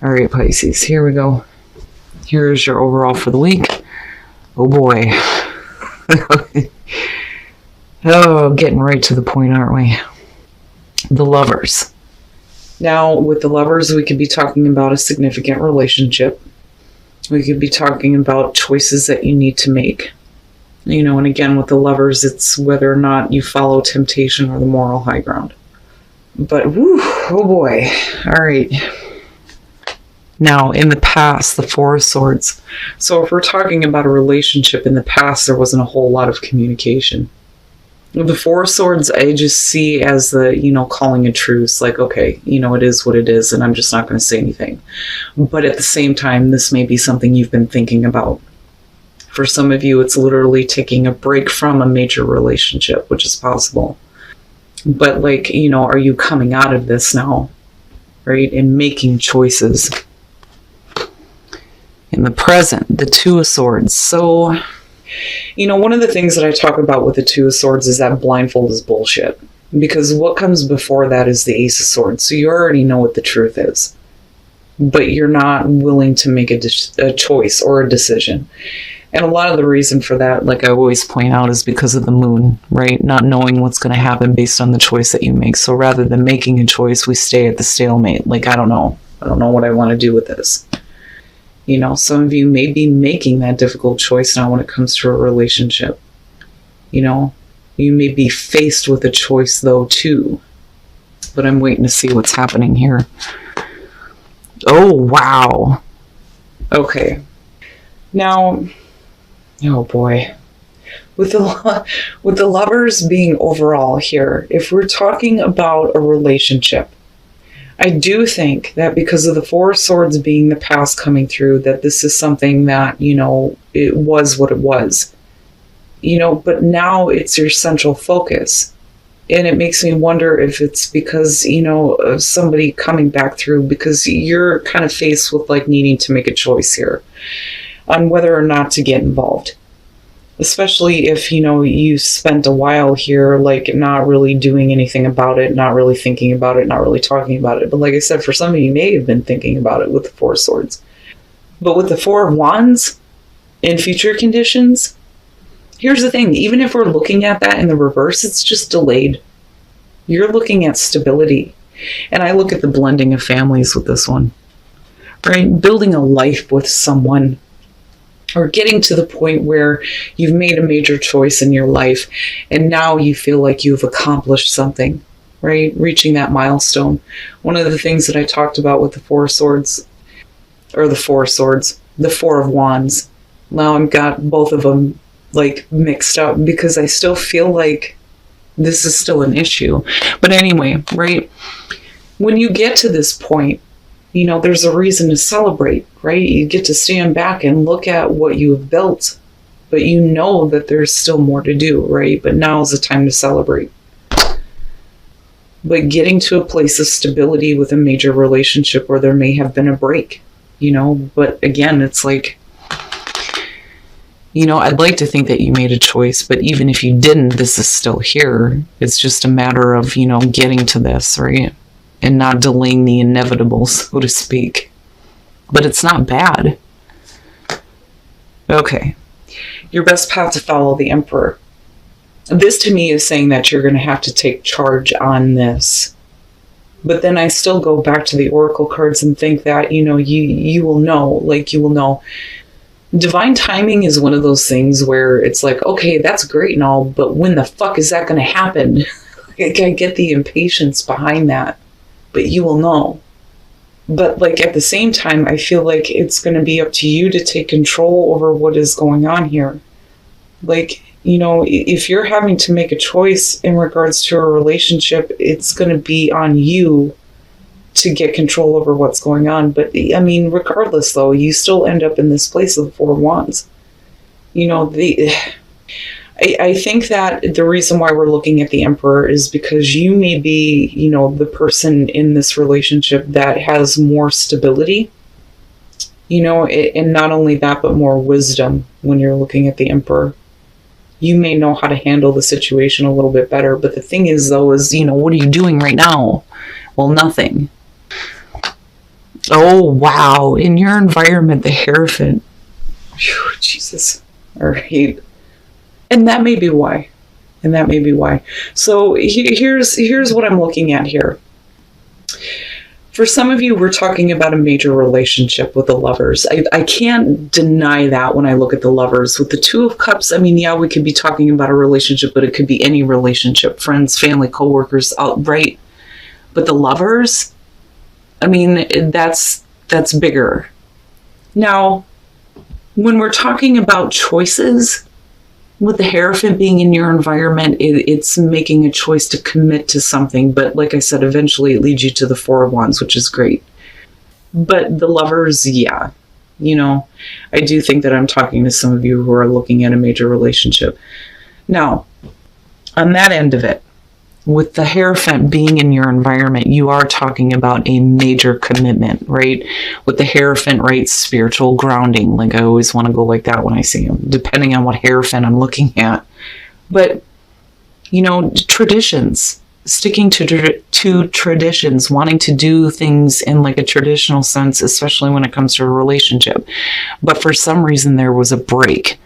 All right, Pisces, here we go. Here's your overall for the week. Oh boy. Oh, getting right to the point, aren't we? The Lovers. Now, with the Lovers, we could be talking about a significant relationship. We could be talking about choices that you need to make. And again, with the Lovers, it's whether or not you follow temptation or the moral high ground. But, whew, oh boy. All right. Now, in the past, the Four of Swords. So if we're talking about a relationship in the past, there wasn't a whole lot of communication. The Four of Swords, I just see as the, calling a truce. Like, okay, it is what it is, and I'm just not going to say anything. But at the same time, this may be something you've been thinking about. For some of you, it's literally taking a break from a major relationship, which is possible. But are you coming out of this now, right? And making choices. In the present, the Two of Swords. So, one of the things that I talk about with the Two of Swords is that blindfold is bullshit. Because what comes before that is the Ace of Swords. So you already know what the truth is. But you're not willing to make a choice or a decision. And a lot of the reason for that, like I always point out, is because of the moon, right? Not knowing what's going to happen based on the choice that you make. So rather than making a choice, we stay at the stalemate. Like, I don't know. I don't know what I want to do with this. Some of you may be making that difficult choice now when it comes to a relationship. You may be faced with a choice, though, too. But I'm waiting to see what's happening here. Oh, wow. Okay. Now, oh boy. With the Lovers being overall here, if we're talking about a relationship, I do think that because of the Four of Swords being the past coming through, that this is something that, it was what it was. But now it's your central focus. And it makes me wonder if it's because, of somebody coming back through, because you're kind of faced with needing to make a choice here on whether or not to get involved. Especially if, you spent a while here, not really doing anything about it, not really thinking about it, not really talking about it. But like I said, for some of you may have been thinking about it with the Four of Swords. But with the Four of Wands in future conditions, here's the thing. Even if we're looking at that in the reverse, it's just delayed. You're looking at stability. And I look at the blending of families with this one, right? Building a life with someone, or getting to the point where you've made a major choice in your life and now you feel like you've accomplished something, right? Reaching that milestone. One of the things that I talked about with the Four of Swords, or the Four of Swords, the Four of Wands. Now I've got both of them mixed up because I still feel like this is still an issue. But anyway, right? When you get to this point, there's a reason to celebrate, right? You get to stand back and look at what you have built, but you know that there's still more to do, right? But now is the time to celebrate. But getting to a place of stability with a major relationship where there may have been a break, but again, it's I'd like to think that you made a choice, but even if you didn't, this is still here. It's just a matter of, getting to this, right? And not delaying the inevitable, so to speak. But it's not bad. Okay. Your best path to follow the Emperor. This to me is saying that you're going to have to take charge on this. But then I still go back to the Oracle cards and think that, you will know, you will know. Divine timing is one of those things where it's okay, that's great and all, but when the fuck is that going to happen? I get the impatience behind that. But you will know. But at the same time, I feel like it's going to be up to you to take control over what is going on here. If you're having to make a choice in regards to a relationship, it's going to be on you to get control over what's going on. But regardless though, you still end up in this place of the Four of Wands. I think that the reason why we're looking at the Emperor is because you may be, the person in this relationship that has more stability, and not only that, but more wisdom when you're looking at the Emperor. You may know how to handle the situation a little bit better. But the thing is, though, is, what are you doing right now? Well, nothing. Oh, wow. In your environment, the Hierophant. Whew, Jesus. All right. And that may be why. And that may be why. So here's what I'm looking at here. For some of you, we're talking about a major relationship with the Lovers. I can't deny that when I look at the Lovers. With the Two of Cups, I mean, yeah, we could be talking about a relationship, but it could be any relationship, friends, family, coworkers, right? But the Lovers, I mean, that's bigger. Now, when we're talking about choices, with the Hierophant being in your environment, it's making a choice to commit to something. But like I said, eventually it leads you to the Four of Wands, which is great. But the Lovers, yeah. I do think that I'm talking to some of you who are looking at a major relationship. Now, on that end of it, with the Hierophant being in your environment, you are talking about a major commitment, right? With the Hierophant, right? Spiritual grounding. Like I always want to go like that when I see him, depending on what Hierophant I'm looking at. But, traditions, sticking to traditions, wanting to do things in like a traditional sense, especially when it comes to a relationship. But for some reason, there was a break,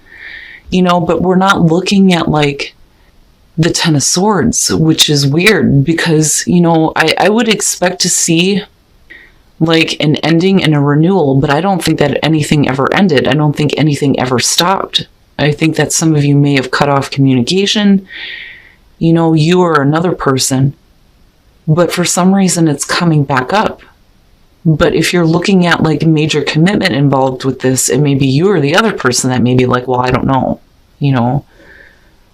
but we're not looking at like the Ten of Swords, which is weird because, I would expect to see like an ending and a renewal, but I don't think that anything ever ended. I don't think anything ever stopped. I think that some of you may have cut off communication, you or another person, but for some reason it's coming back up. But if you're looking at like a major commitment involved with this, it may be you or the other person that may be like, well, I don't know,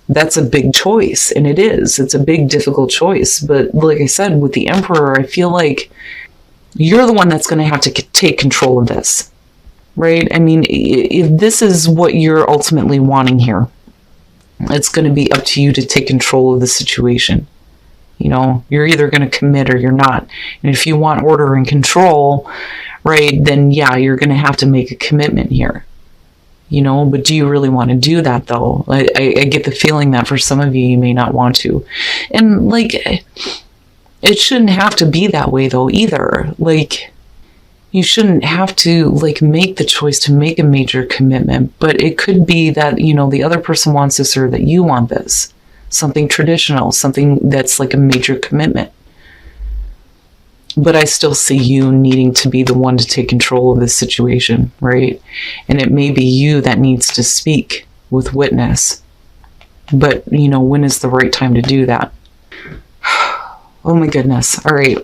That's a big choice, and it is. It's a big, difficult choice. But like I said, with the Emperor, I feel like you're the one that's going to have to take control of this, right? I mean, if this is what you're ultimately wanting here, it's going to be up to you to take control of the situation. You're either going to commit or you're not. And if you want order and control, right, then yeah, you're going to have to make a commitment here. But do you really want to do that though? I get the feeling that for some of you, you may not want to. And like, it shouldn't have to be that way though either. Like, you shouldn't have to like make the choice to make a major commitment, but it could be that, the other person wants this or that you want this. Something traditional, something that's like a major commitment. But I still see you needing to be the one to take control of this situation, right? And it may be you that needs to speak with witness. But, when is the right time to do that? Oh my goodness. All right.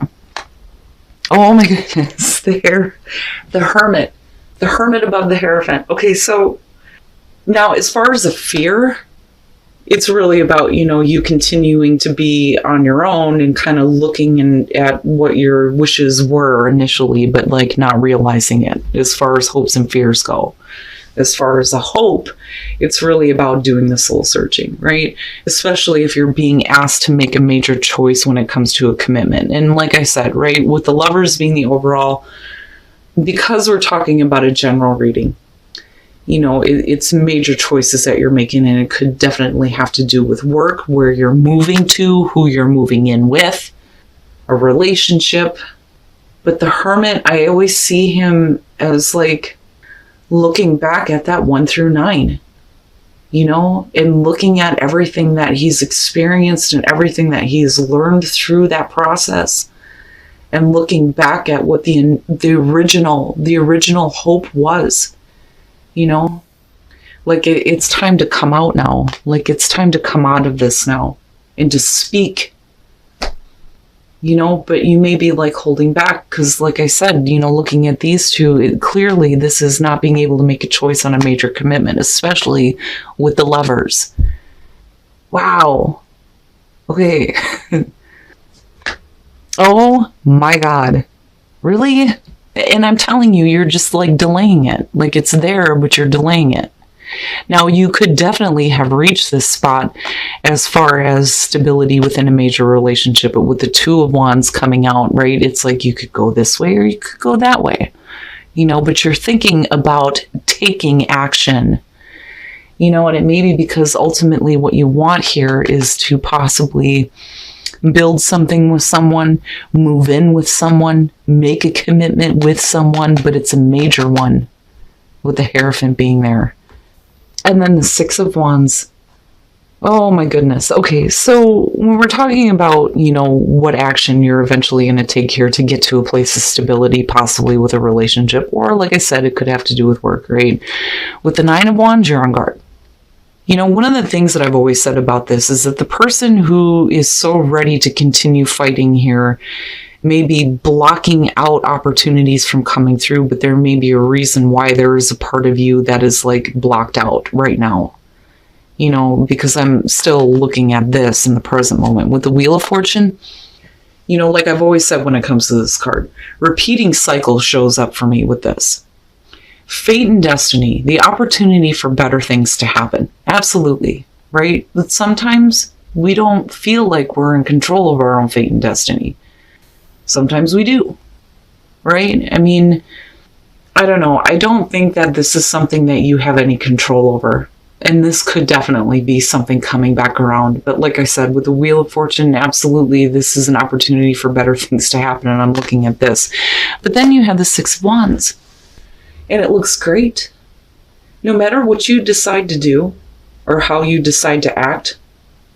Oh my goodness. The Hermit. The Hermit above the Hierophant. Okay, so now as far as a fear, it's really about, you continuing to be on your own and kind of looking at what your wishes were initially, but like not realizing it as far as hopes and fears go. As far as a hope, it's really about doing the soul searching, right? Especially if you're being asked to make a major choice when it comes to a commitment. And like I said, right, with the Lovers being the overall, because we're talking about a general reading, it's major choices that you're making, and it could definitely have to do with work, where you're moving to, who you're moving in with, a relationship. But the Hermit, I always see him as like looking back at that 1 through 9, and looking at everything that he's experienced and everything that he's learned through that process, and looking back at what the original hope was. Like it's time to come out now. Like it's time to come out of this now and to speak, but you may be like holding back because like I said, looking at these two, clearly this is not being able to make a choice on a major commitment, especially with the Lovers. Wow. Okay. Oh my God. Really? And I'm telling you, you're just like delaying it. Like it's there, but you're delaying it. Now, you could definitely have reached this spot as far as stability within a major relationship, but with the Two of Wands coming out, right? It's like you could go this way or you could go that way, but you're thinking about taking action, and it may be because ultimately what you want here is to possibly build something with someone, move in with someone, make a commitment with someone, but it's a major one, with the Hierophant being there. And then the Six of Wands. Oh my goodness. Okay, so when we're talking about, what action you're eventually going to take here to get to a place of stability, possibly with a relationship, or like I said, it could have to do with work, right? With the Nine of Wands, you're on guard. One of the things that I've always said about this is that the person who is so ready to continue fighting here may be blocking out opportunities from coming through, but there may be a reason why there is a part of you that is like blocked out right now. Because I'm still looking at this in the present moment. With the Wheel of Fortune, like I've always said when it comes to this card, repeating cycle shows up for me with this. Fate and destiny, the opportunity for better things to happen. Absolutely, right? But sometimes we don't feel like we're in control of our own fate and destiny. Sometimes we do, right? I mean, I don't know. I don't think that this is something that you have any control over. And this could definitely be something coming back around. But like I said, with the Wheel of Fortune, absolutely, this is an opportunity for better things to happen. And I'm looking at this. But then you have the Six of Wands. And it looks great. No matter what you decide to do or how you decide to act,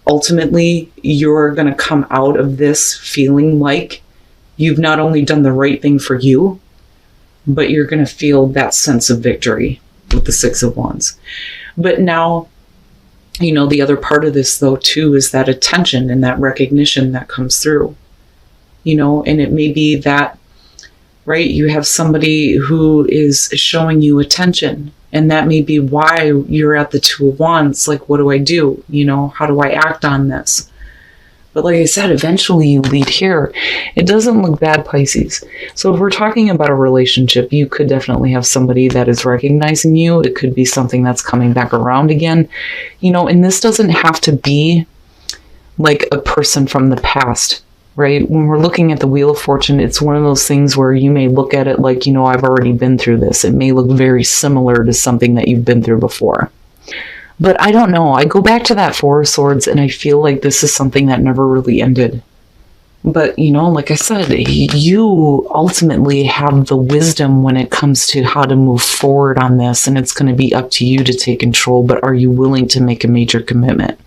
ultimately, you're going to come out of this feeling like you've not only done the right thing for you, but you're going to feel that sense of victory with the Six of Wands. But now, the other part of this, though, too, is that attention and that recognition that comes through. And it may be that, right, you have somebody who is showing you attention. And that may be why you're at the Two of Wands. Like, what do I do? How do I act on this? But like I said, eventually you lead here. It doesn't look bad, Pisces. So if we're talking about a relationship, you could definitely have somebody that is recognizing you. It could be something that's coming back around again. And this doesn't have to be like a person from the past, right? When we're looking at the Wheel of Fortune, it's one of those things where you may look at it like, I've already been through this. It may look very similar to something that you've been through before. But I don't know. I go back to that Four of Swords and I feel like this is something that never really ended. But, like I said, you ultimately have the wisdom when it comes to how to move forward on this. And it's going to be up to you to take control. But are you willing to make a major commitment?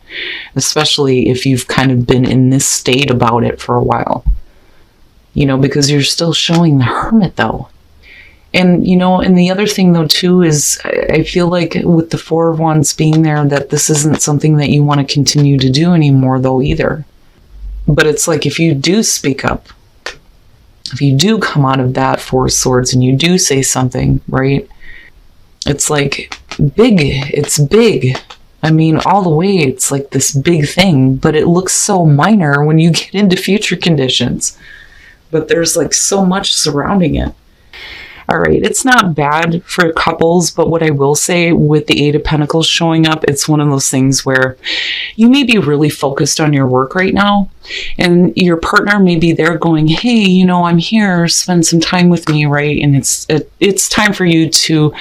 Especially if you've kind of been in this state about it for a while. Because you're still showing the Hermit, though. And, and the other thing, though, too, is I feel like with the Four of Wands being there, that this isn't something that you want to continue to do anymore, though, either. But it's like if you do speak up, if you do come out of that Four of Swords and you do say something, right? It's like big. It's big. I mean, all the way, it's like this big thing, but it looks so minor when you get into future conditions. But there's like so much surrounding it. All right, it's not bad for couples, but what I will say with the Eight of Pentacles showing up, it's one of those things where you may be really focused on your work right now, and your partner may be there going, hey, I'm here, spend some time with me, right? And it's time for you to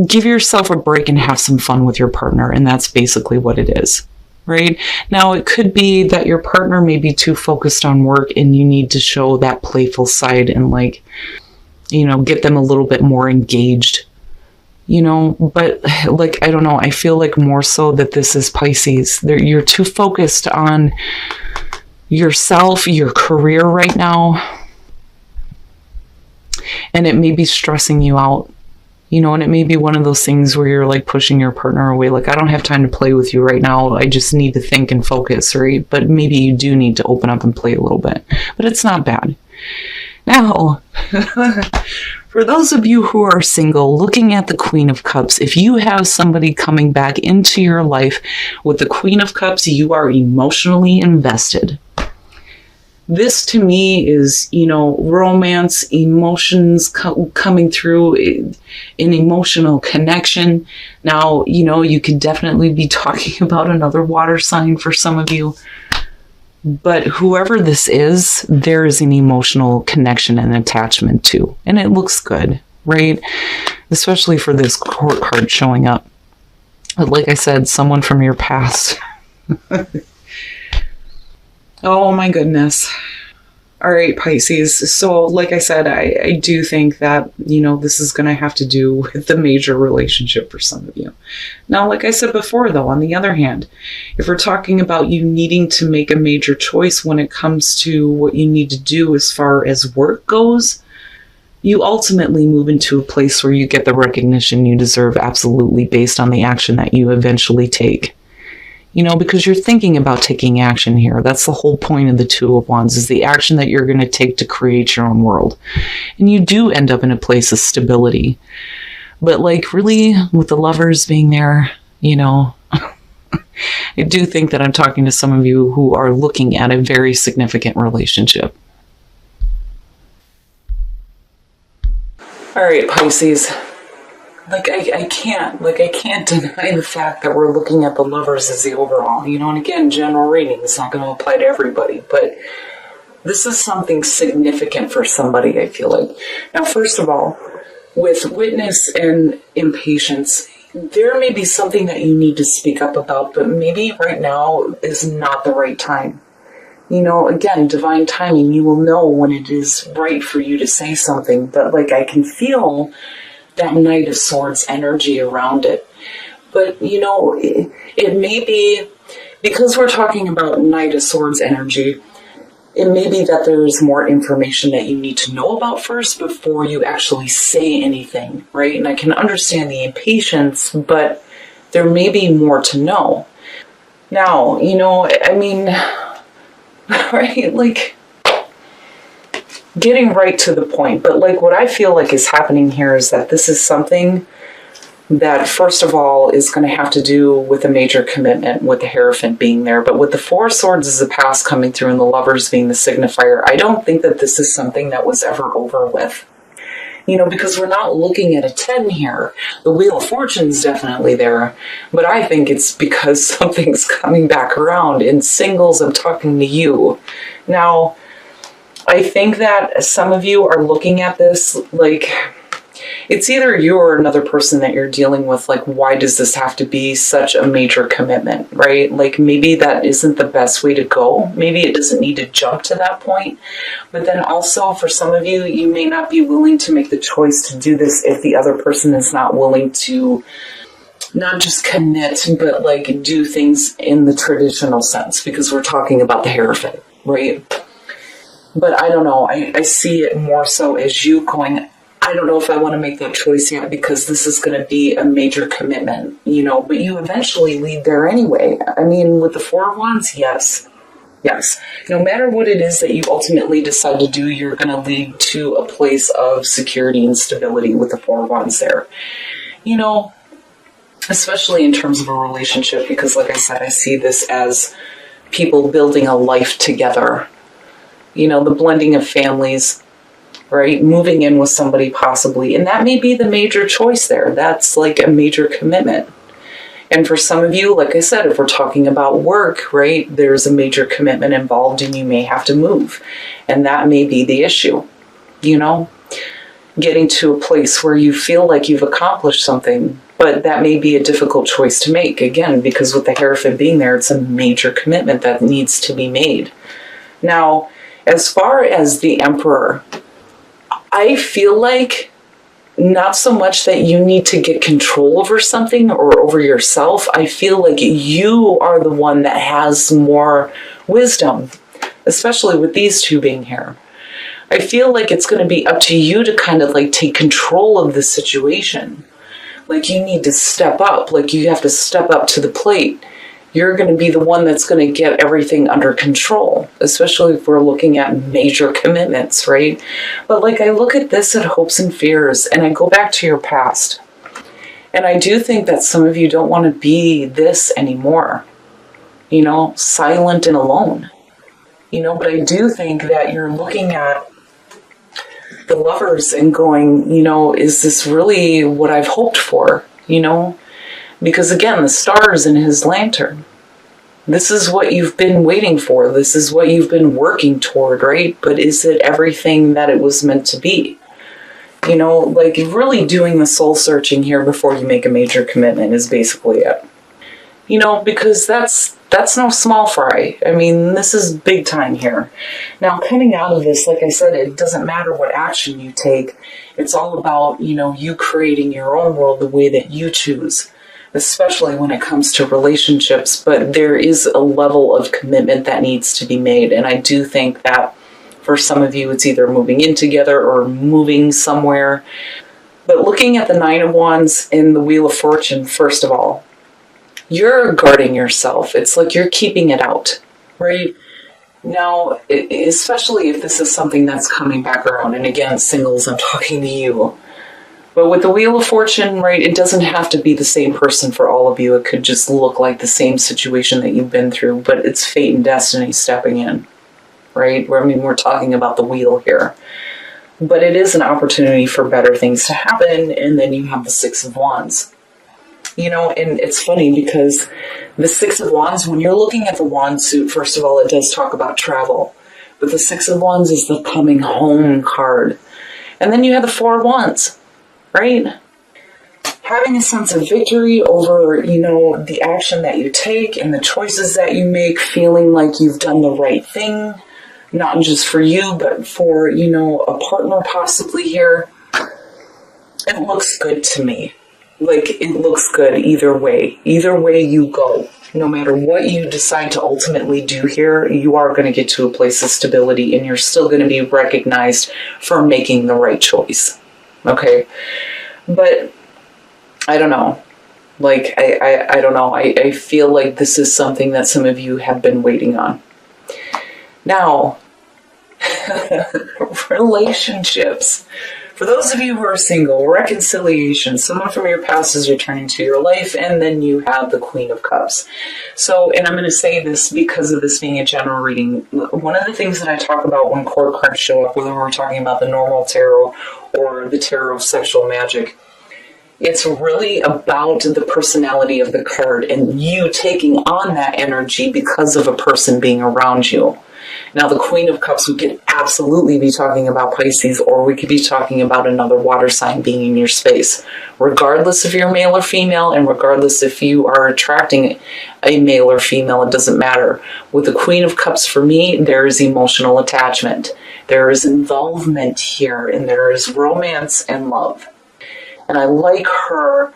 give yourself a break and have some fun with your partner, and that's basically what it is. Right? Now, it could be that your partner may be too focused on work and you need to show that playful side and get them a little bit more engaged, but like, I don't know, I feel like more so that this is Pisces. You're too focused on yourself, your career right now, and it may be stressing you out, and it may be one of those things where you're like pushing your partner away, like, I don't have time to play with you right now, I just need to think and focus, right? But maybe you do need to open up and play a little bit, but it's not bad. Now, for those of you who are single, looking at the Queen of Cups, if you have somebody coming back into your life with the Queen of Cups, you are emotionally invested. This to me is, romance, emotions coming through, an emotional connection. Now, you could definitely be talking about another water sign for some of you. But whoever this is, there is an emotional connection and attachment to. And it looks good, right? Especially for this court card showing up. But like I said, someone from your past. Oh my goodness. All right, Pisces. So, like I said, I do think that, this is going to have to do with the major relationship for some of you. Now, like I said before, though, on the other hand, if we're talking about you needing to make a major choice when it comes to what you need to do as far as work goes, you ultimately move into a place where you get the recognition you deserve absolutely based on the action that you eventually take. Because you're thinking about taking action here. That's the whole point of the Two of Wands, is the action that you're going to take to create your own world. And you do end up in a place of stability. But really, with the Lovers being there, I do think that I'm talking to some of you who are looking at a very significant relationship. All right, Pisces. I can't deny the fact that we're looking at the Lovers as the overall, and again, general rating is not going to apply to everybody, but this is something significant for somebody, I feel like. Now, first of all, with Witness and Impatience, there may be something that you need to speak up about, but maybe right now is not the right time. Again, divine timing, you will know when it is right for you to say something, but I can feel that Knight of Swords energy around it. But, it may be, because we're talking about Knight of Swords energy, it may be that there's more information that you need to know about first before you actually say anything, right? And I can understand the impatience, but there may be more to know. Now, right, getting right to the point, but what I feel like is happening here is that this is something that, first of all, is going to have to do with a major commitment, with the Hierophant being there. But with the Four of Swords as the past coming through and the Lovers being the signifier, I don't think that this is something that was ever over with. Because we're not looking at a 10 here. The Wheel of Fortune's definitely there, but I think it's because something's coming back around. In singles, I'm talking to you. Now, I think that some of you are looking at this it's either you or another person that you're dealing with, why does this have to be such a major commitment, right? Maybe that isn't the best way to go. Maybe it doesn't need to jump to that point. But then also, for some of you, you may not be willing to make the choice to do this if the other person is not willing to not just commit, but do things in the traditional sense, because we're talking about the Hierophant, right? But I don't know. I see it more so as you going, I don't know if I want to make that choice yet because this is going to be a major commitment, but you eventually lead there anyway. With the Four of Wands, yes. Yes. No matter what it is that you ultimately decide to do, you're going to lead to a place of security and stability with the Four of Wands there. Especially in terms of a relationship, because like I said, I see this as people building a life together. The blending of families, right? Moving in with somebody possibly. And that may be the major choice there. That's a major commitment. And for some of you, like I said, if we're talking about work, right, there's a major commitment involved and you may have to move. And that may be the issue, getting to a place where you feel like you've accomplished something, but that may be a difficult choice to make. Again, because with the Hierophant being there, it's a major commitment that needs to be made. Now, as far as the Emperor, I feel like not so much that you need to get control over something or over yourself. I feel like you are the one that has more wisdom, especially with these two being here. I feel like it's going to be up to you to kind of take control of the situation. You need to step up. You have to step up to the plate. You're going to be the one that's going to get everything under control, especially if we're looking at major commitments, right? But I look at this at hopes and fears, and I go back to your past. And I do think that some of you don't want to be this anymore, silent and alone. But I do think that you're looking at the Lovers and going, is this really what I've hoped for, Because again, the stars in his lantern. This is what you've been waiting for. This is what you've been working toward, right? But is it everything that it was meant to be? Really doing the soul searching here before you make a major commitment is basically it. because that's no small fry. I mean, this is big time here. Now, coming out of this, like I said, it doesn't matter what action you take. It's all about, you creating your own world the way that you choose, especially when it comes to relationships. But there is a level of commitment that needs to be made. And I do think that for some of you, it's either moving in together or moving somewhere. But looking at the Nine of Wands and the Wheel of Fortune, first of all, you're guarding yourself. It's like you're keeping it out, right? Now, especially if this is something that's coming back around, and again, singles, I'm talking to you. But with the Wheel of Fortune, right, it doesn't have to be the same person for all of you. It could just look like the same situation that you've been through, but it's fate and destiny stepping in, right? We're talking about the wheel here. But it is an opportunity for better things to happen, and then you have the Six of Wands. And it's funny because the Six of Wands, when you're looking at the wand suit, first of all, it does talk about travel. But the Six of Wands is the coming home card. And then you have the Four of Wands, right? Having a sense of victory over, the action that you take and the choices that you make, feeling like you've done the right thing, not just for you, but for, a partner possibly here. It looks good to me. Like, it looks good either way. Either way you go. No matter what you decide to ultimately do here, you are going to get to a place of stability, and you're still going to be recognized for making the right choice. Okay? But, I don't know. Like, I don't know. I feel like this is something that some of you have been waiting on. Now, relationships. For those of you who are single, reconciliation, someone from your past is returning to your life, and then you have the Queen of Cups. So, and I'm going to say this because of this being a general reading. One of the things that I talk about when court cards show up, whether we're talking about the normal tarot or the tarot of sexual magic, it's really about the personality of the card and you taking on that energy because of a person being around you. Now, the Queen of Cups, we could absolutely be talking about Pisces, or we could be talking about another water sign being in your space. Regardless if you're male or female, and regardless if you are attracting a male or female, it doesn't matter. With the Queen of Cups, for me, there is emotional attachment. There is involvement here, and there is romance and love. And I like her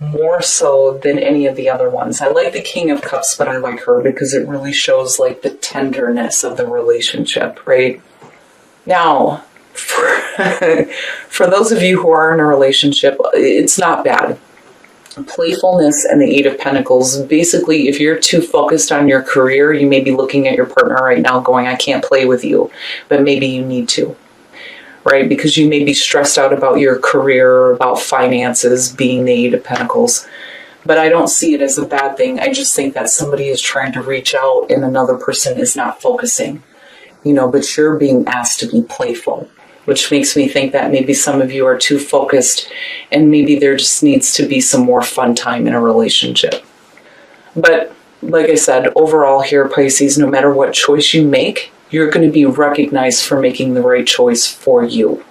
more so than any of the other ones. I like the King of Cups, but I like her because it really shows like the tenderness of the relationship, right? Now, for those of you who are in a relationship, it's not bad. Playfulness and the Eight of Pentacles, basically, if you're too focused on your career, you may be looking at your partner right now going, I can't play with you, but maybe you need to. Right? Because you may be stressed out about your career or about finances, being the Eight of Pentacles. But I don't see it as a bad thing. I just think that somebody is trying to reach out and another person is not focusing. But you're being asked to be playful, which makes me think that maybe some of you are too focused and maybe there just needs to be some more fun time in a relationship. But like I said, overall here, Pisces, no matter what choice you make, you're going to be recognized for making the right choice for you.